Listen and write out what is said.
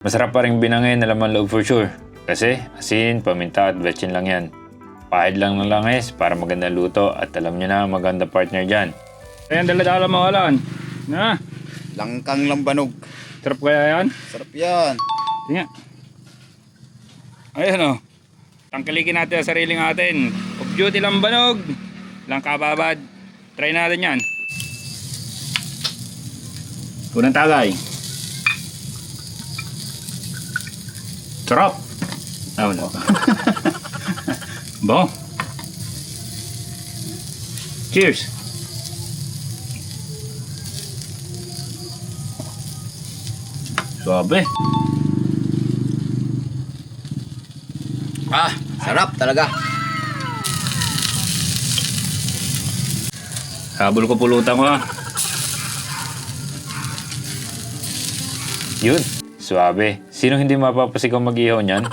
Masarap pa rin binangin na laman loob for sure. Kasi asin, paminta at betchin lang yan. Pahid lang ng langis para magandang luto at alam nyo na maganda partner dyan. Ayan, dala-dala mo halaan. Na, Langkang lambanog. sarap kaya yan? Sarap yan. Tingnan. Ayan o. Tangkilikin natin ang sarili natin. Of duty lambanog. Langka babad. Try natin yan. Unang tagay. Sarap. Ah, wala pa. Bo. Cheers. Suabe. Ah, sarap talaga. Habol ko pulutan ko ah. Yun, suabe. Sino hindi mapapasigaw mag-ihaw niyan?